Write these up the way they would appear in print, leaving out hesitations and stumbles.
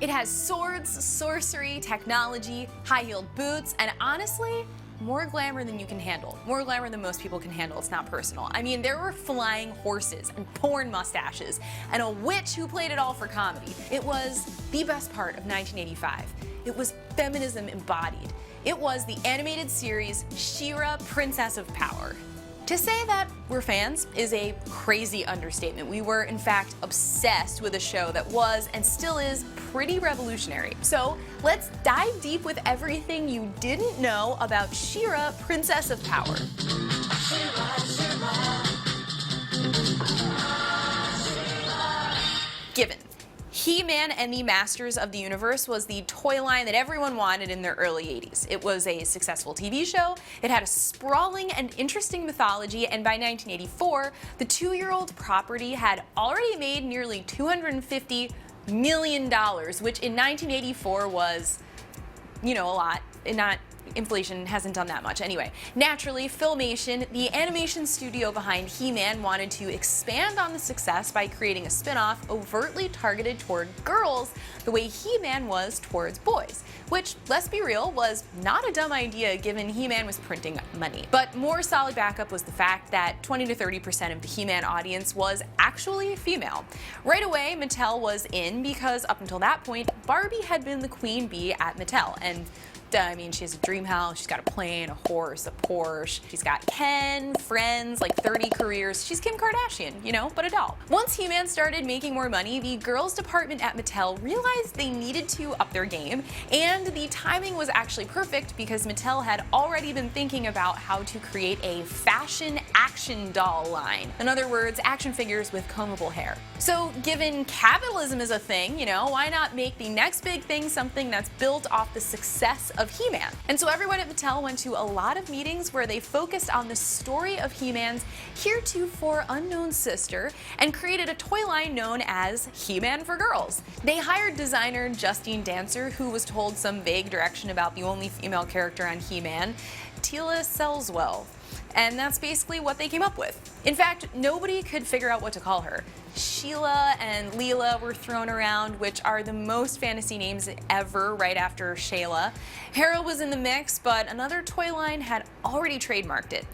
It has swords, sorcery, technology, high-heeled boots, and honestly, more glamour than you can handle. More glamour than most people can handle. It's not personal. I mean, there were flying horses and porn mustaches and a witch who played it all for comedy. It was the best part of 1985. It was feminism embodied. It was the animated series She-Ra, Princess of Power. To say that we're fans is a crazy understatement. We were, in fact, obsessed with a show that was and still is pretty revolutionary. So let's dive deep with everything you didn't know about She-Ra, Princess of Power. Given. He-Man and the Masters of the Universe was the toy line that everyone wanted in the early 80s. It was a successful TV show, it had a sprawling and interesting mythology, and by 1984, the 2-year-old property had already made nearly $250 million, which in 1984 was, you know, a lot. Inflation hasn't done that much anyway. Naturally, Filmation, the animation studio behind He-Man, wanted to expand on the success by creating a spin-off overtly targeted toward girls the way He-Man was towards boys, which, let's be real, was not a dumb idea given He-Man was printing money. But more solid backup was the fact that 20 to 30% of the He-Man audience was actually female. Right away, Mattel was in because up until that point, Barbie had been the queen bee at Mattel, and I mean, she has a dream house, she's got a plane, a horse, a Porsche, she's got Ken, friends, like 30 careers. She's Kim Kardashian, you know, but a doll. Once He-Man started making more money, the girls department at Mattel realized they needed to up their game, and the timing was actually perfect because Mattel had already been thinking about how to create a fashion action doll line. In other words, action figures with combable hair. So given capitalism is a thing, you know, why not make the next big thing something that's built off the success of He-Man? And so everyone at Mattel went to a lot of meetings where they focused on the story of He-Man's heretofore unknown sister and created a toy line known as He-Man for Girls. They hired designer Justine Dancer, who was told some vague direction about the only female character on He-Man, Tila Selswell. And that's basically what they came up with. In fact, nobody could figure out what to call her. Sheila and Leela were thrown around, which are the most fantasy names ever, right after Shayla. Hera was in the mix, but another toy line had already trademarked it.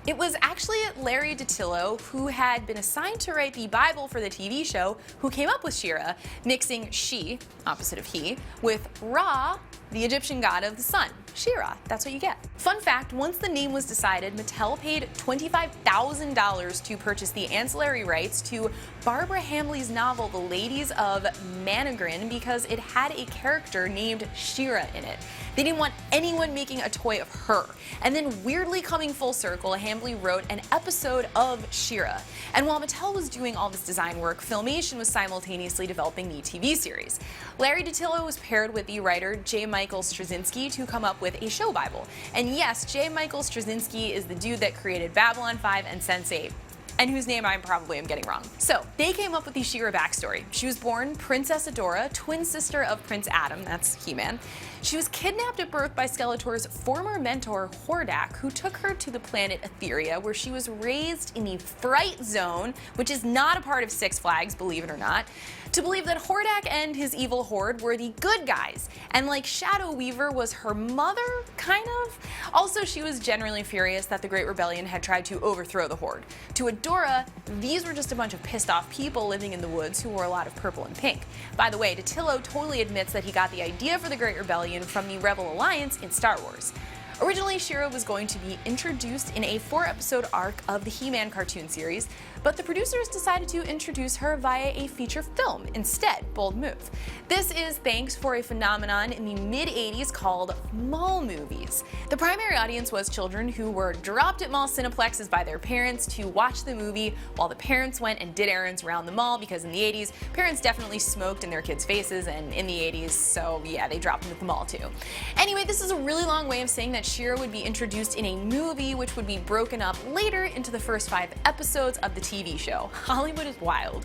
It was actually Larry DiTillo, who had been assigned to write the Bible for the TV show, who came up with She-Ra, mixing she, opposite of he, with Ra, the Egyptian god of the sun. She-Ra, that's what you get. Fun fact, once the name was decided, Mattel paid $25,000 to purchase the ancillary rights to Barbara Hambley's novel, The Ladies of Manigrin, because it had a character named She-Ra in it. They didn't want anyone making a toy of her. And then weirdly coming full circle, Hambley wrote an episode of She-Ra. And while Mattel was doing all this design work, Filmation was simultaneously developing the TV series. Larry DiTillo was paired with the writer J. Michael Straczynski to come up with a show Bible. And yes, J. Michael Straczynski is the dude that created Babylon 5 and Sense8, and whose name I probably am getting wrong. So, they came up with the She-Ra backstory. She was born Princess Adora, twin sister of Prince Adam, that's He-Man. She was kidnapped at birth by Skeletor's former mentor, Hordak, who took her to the planet Etheria, where she was raised in the Fright Zone, which is not a part of Six Flags, believe it or not, to believe that Hordak and his evil horde were the good guys, and like Shadow Weaver was her mother, kind of? Also, she was generally furious that the Great Rebellion had tried to overthrow the horde. To Adora, these were just a bunch of pissed off people living in the woods who wore a lot of purple and pink. By the way, DiTillo totally admits that he got the idea for the Great Rebellion from the Rebel Alliance in Star Wars. Originally, She-Ra was going to be introduced in a 4-episode arc of the He-Man cartoon series, but the producers decided to introduce her via a feature film instead. Bold move. This is thanks for a phenomenon in the mid-80s called mall movies. The primary audience was children who were dropped at mall cineplexes by their parents to watch the movie while the parents went and did errands around the mall, because in the 80s, parents definitely smoked in their kids' faces, and in the 80s, so yeah, they dropped them at the mall too. Anyway, this is a really long way of saying that She-Ra would be introduced in a movie which would be broken up later into the first 5 episodes of the TV show. Hollywood is wild.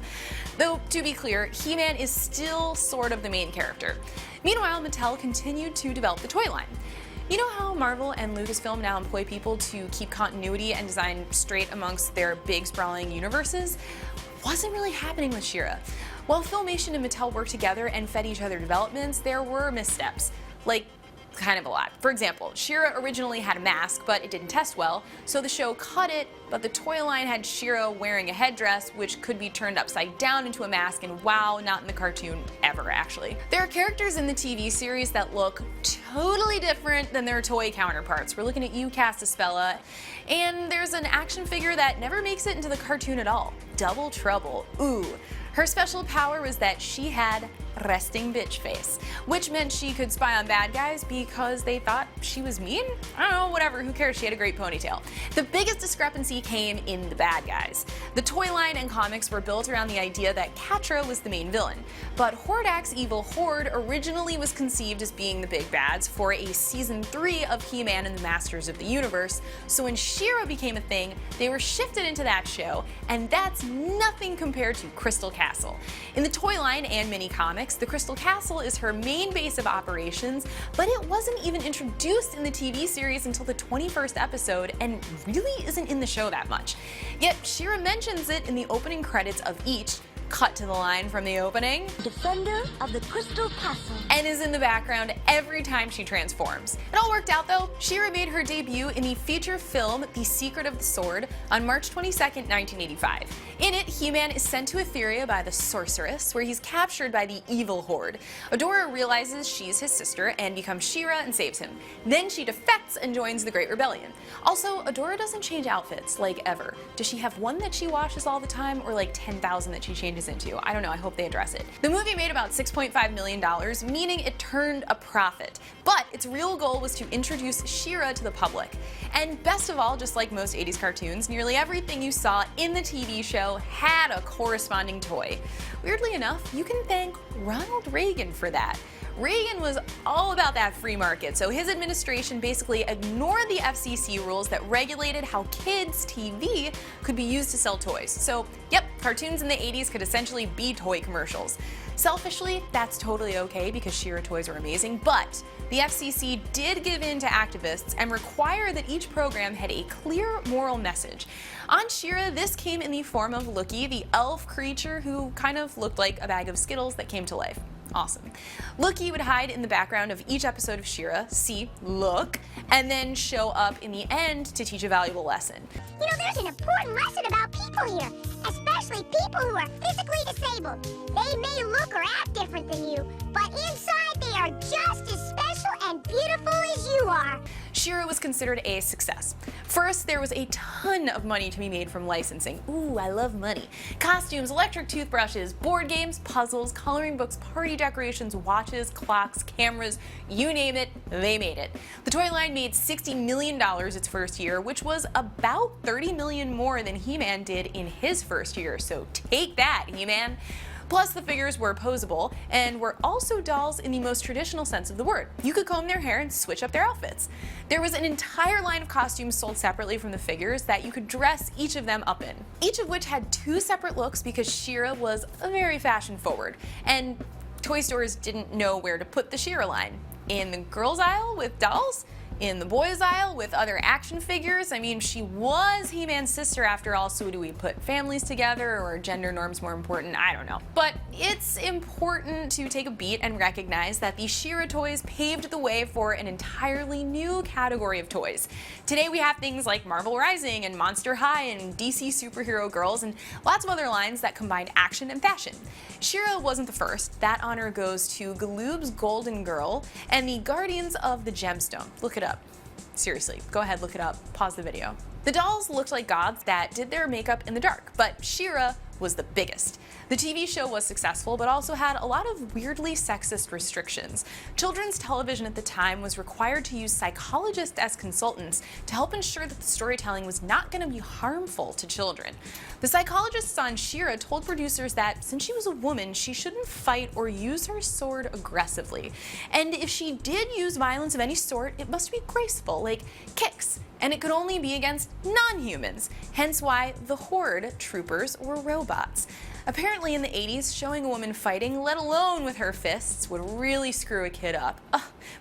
Though, to be clear, He-Man is still sort of the main character. Meanwhile, Mattel continued to develop the toy line. You know how Marvel and Lucasfilm now employ people to keep continuity and design straight amongst their big sprawling universes? Wasn't really happening with She-Ra. While Filmation and Mattel worked together and fed each other developments, there were missteps. Like, kind of a lot. For example, She-Ra originally had a mask, but it didn't test well, so the show cut it, but the toy line had She-Ra wearing a headdress, which could be turned upside down into a mask, and wow, not in the cartoon ever, actually. There are characters in the TV series that look totally different than their toy counterparts. We're looking at you, Castaspella. And there's an action figure that never makes it into the cartoon at all. Double Trouble. Ooh. Her special power was that she had resting bitch face, which meant she could spy on bad guys because they thought she was mean? I don't know, whatever, who cares, she had a great ponytail. The biggest discrepancy came in the bad guys. The toy line and comics were built around the idea that Catra was the main villain, but Hordak's evil Horde originally was conceived as being the big bads for a season 3 of He-Man and the Masters of the Universe, so when She-Ra became a thing, they were shifted into that show, and that's nothing compared to Crystal Castle. In the toy line and mini comics, the Crystal Castle is her main base of operations, but it wasn't even introduced in the TV series until the 21st episode and really isn't in the show that much. Yet She-Ra mentions it in the opening credits of each. Cut to the line from the opening. Defender of the Crystal Castle. And is in the background every time she transforms. It all worked out though. She-Ra made her debut in the feature film The Secret of the Sword on March 22nd, 1985. In it, He-Man is sent to Etheria by the Sorceress, where he's captured by the evil Horde. Adora realizes she's his sister and becomes She-Ra and saves him. Then she defects and joins the Great Rebellion. Also, Adora doesn't change outfits, like ever. Does she have one that she washes all the time, or like 10,000 that she changes into? I don't know, I hope they address it. The movie made about $6.5 million, meaning it turned a profit. But its real goal was to introduce She-Ra to the public. And best of all, just like most 80s cartoons, nearly everything you saw in the TV show had a corresponding toy. Weirdly enough, you can thank Ronald Reagan for that. Reagan was all about that free market, so his administration basically ignored the FCC rules that regulated how kids' TV could be used to sell toys. So, yep, cartoons in the 80s could essentially be toy commercials. Selfishly, that's totally okay because She-Ra toys are amazing, but the FCC did give in to activists and require that each program had a clear moral message. On She-Ra, this came in the form of Lookie, the elf creature who kind of looked like a bag of Skittles that came to life. Awesome. Lookie would hide in the background of each episode of She-Ra, see, look, and then show up in the end to teach a valuable lesson. You know, there's an important lesson about people here, especially people who are physically disabled. They may look or act different than you, but inside they are just as special and beautiful as you are. She-Ra was considered a success. First, there was a ton of money to be made from licensing. Ooh, I love money. Costumes, electric toothbrushes, board games, puzzles, coloring books, party decorations, watches, clocks, cameras, you name it, they made it. The toy line made $60 million its first year, which was about $30 million more than He-Man did in his first year, so take that, He-Man. Plus, the figures were posable and were also dolls in the most traditional sense of the word. You could comb their hair and switch up their outfits. There was an entire line of costumes sold separately from the figures that you could dress each of them up in, each of which had 2 separate looks because She-Ra was very fashion forward, and toy stores didn't know where to put the She-Ra line. In the girls' aisle with dolls? In the boys' aisle with other action figures? I mean, she was He-Man's sister after all, so do we put families together or are gender norms more important? I don't know. But it's important to take a beat and recognize that the She-Ra toys paved the way for an entirely new category of toys. Today we have things like Marvel Rising and Monster High and DC Superhero Girls and lots of other lines that combine action and fashion. She-Ra wasn't the first. That honor goes to Galoob's Golden Girl and the Guardians of the Gemstone. Look it up. Seriously, go ahead, look it up, pause the video. The dolls looked like gods that did their makeup in the dark, but She-Ra was the biggest. The TV show was successful, but also had a lot of weirdly sexist restrictions. Children's television at the time was required to use psychologists as consultants to help ensure that the storytelling was not going to be harmful to children. The psychologists on She-Ra told producers that since she was a woman, she shouldn't fight or use her sword aggressively. And if she did use violence of any sort, it must be graceful, like kicks. And it could only be against non-humans, hence why the Horde troopers were robots. Apparently in the 80s, showing a woman fighting, let alone with her fists, would really screw a kid up.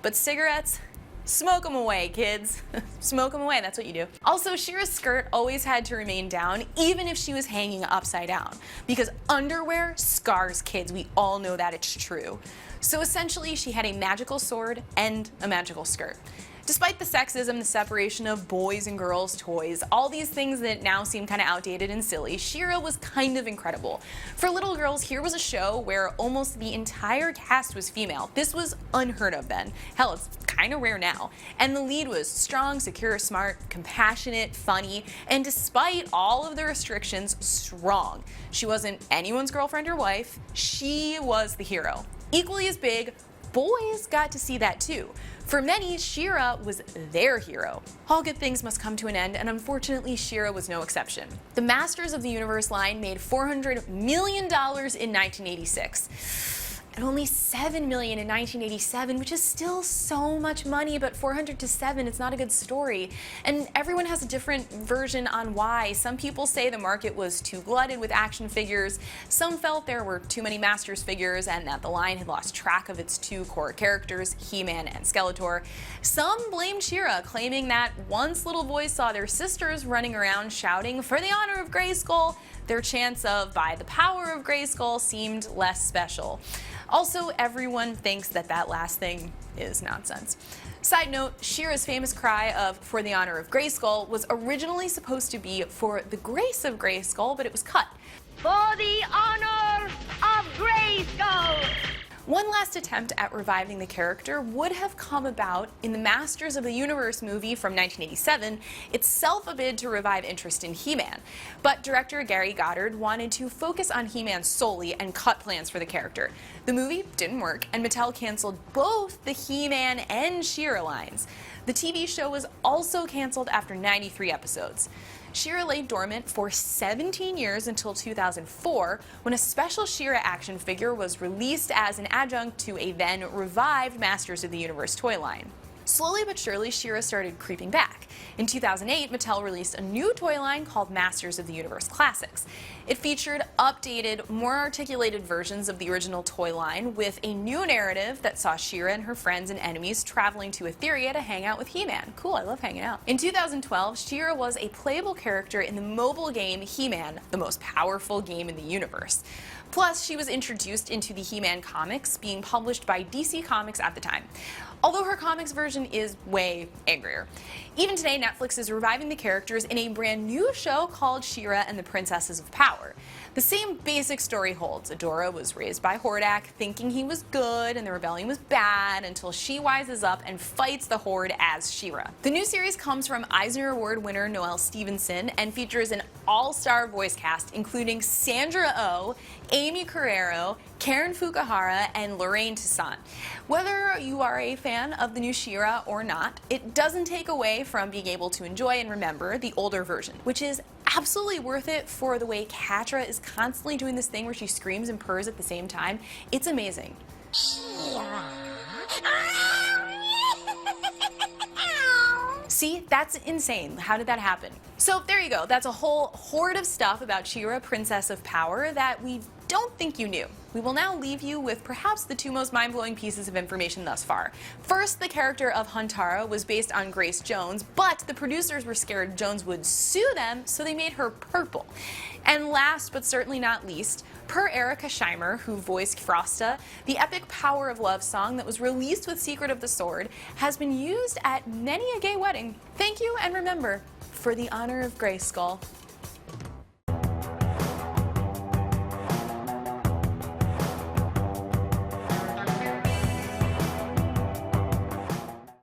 But cigarettes? Smoke them away, kids. Smoke them away, that's what you do. Also, She-Ra's skirt always had to remain down, even if she was hanging upside down, because underwear scars kids. We all know that it's true. So essentially, she had a magical sword and a magical skirt. Despite the sexism, the separation of boys and girls toys, all these things that now seem kind of outdated and silly, She-Ra was kind of incredible. For little girls, here was a show where almost the entire cast was female. This was unheard of then. Hell, it's kind of rare now. And the lead was strong, secure, smart, compassionate, funny, and despite all of the restrictions, strong. She wasn't anyone's girlfriend or wife, she was the hero. Equally as big, boys got to see that too. For many, She-Ra was their hero. All good things must come to an end, and unfortunately, She-Ra was no exception. The Masters of the Universe line made $400 million in 1986. And only $7 million in 1987, which is still so much money, but 400 to 7, it's not a good story. And everyone has a different version on why. Some people say the market was too glutted with action figures. Some felt there were too many Masters figures and that the line had lost track of its two core characters, He-Man and Skeletor. Some blamed She-Ra, claiming that once little boys saw their sisters running around shouting, "For the honor of Greyskull," their chants of "By the power of Greyskull" seemed less special. Also, everyone thinks that that last thing is nonsense. Side note, She-Ra's famous cry of "For the honor of Greyskull" was originally supposed to be "For the grace of Greyskull," but it was cut. For the honor of Greyskull! One last attempt at reviving the character would have come about in the Masters of the Universe movie from 1987, itself a bid to revive interest in He-Man. But director Gary Goddard wanted to focus on He-Man solely and cut plans for the character. The movie didn't work, and Mattel canceled both the He-Man and She-Ra lines. The TV show was also canceled after 93 episodes. She-Ra lay dormant for 17 years until 2004, when a special She-Ra action figure was released as an adjunct to a then revived Masters of the Universe toy line. Slowly but surely, She-Ra started creeping back. In 2008, Mattel released a new toy line called Masters of the Universe Classics. It featured updated, more articulated versions of the original toy line with a new narrative that saw She-Ra and her friends and enemies traveling to Etheria to hang out with He-Man. Cool, I love hanging out. In 2012, She-Ra was a playable character in the mobile game He-Man, the most powerful game in the universe. Plus, she was introduced into the He-Man comics, being published by DC Comics at the time. Although her comics version is way angrier. Even today, Netflix is reviving the characters in a brand new show called She-Ra and the Princesses of Power. The same basic story holds. Adora was raised by Hordak, thinking he was good and the rebellion was bad, until she wises up and fights the Horde as She-Ra. The new series comes from Eisner Award winner Noelle Stevenson and features an all-star voice cast, including Sandra Oh, Amy Carrero, Karen Fukuhara, and Lorraine Toussaint. Whether you are a fan of the new She-Ra or not, it doesn't take away from being able to enjoy and remember the older version, which is absolutely worth it for the way Catra is constantly doing this thing where she screams and purrs at the same time. It's amazing. See, that's insane. How did that happen? So there you go. That's a whole horde of stuff about She-Ra, Princess of Power, that we don't think you knew. We will now leave you with perhaps the two most mind-blowing pieces of information thus far. First, the character of Huntara was based on Grace Jones, but the producers were scared Jones would sue them, so they made her purple. And last, but certainly not least, per Erica Scheimer, who voiced Frosta, the epic Power of Love song that was released with Secret of the Sword has been used at many a gay wedding. Thank you, and remember, for the honor of Greyskull.